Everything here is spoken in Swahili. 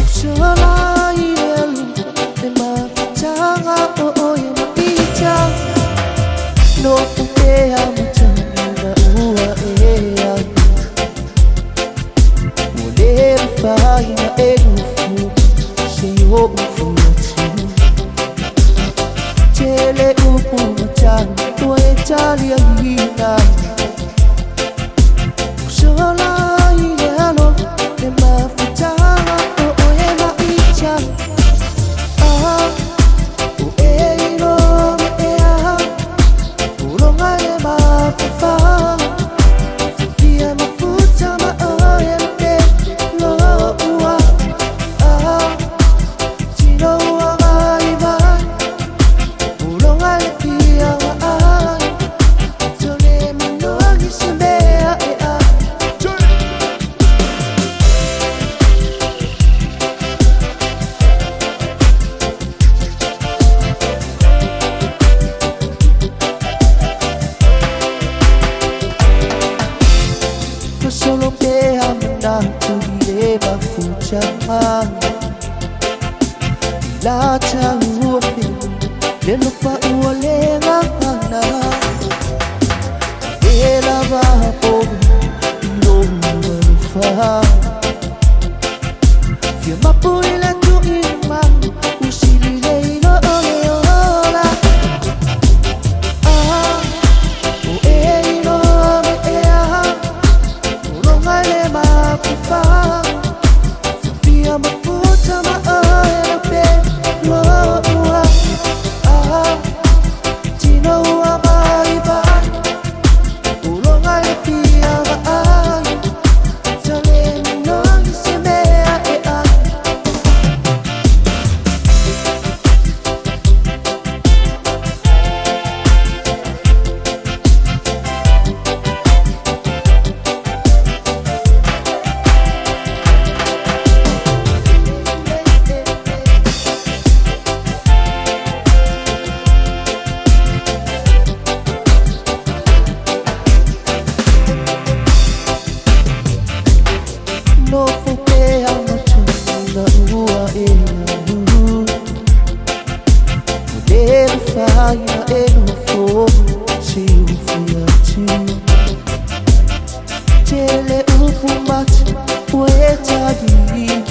Ushala yelu ema changa o ye maicha no pupea mchana uwa ea Mole faina elufu sheyo ufu yati Chele upu mchana tuwe chali ya hina Ushala yelu ema changa o ye maicha Solo pe amna tuile bafucha la cha uope le lupa uolenga na ela ba po no fa fia mapuila tu ima usili le no oleola o e no Fia mafuta maoya pe loa Tino wa maiba Ulonga le pia maai Tale no nisemea ea No fupea machuna ua enu Mulher faia enu fogo se ufiati Tele ufu mach uetadi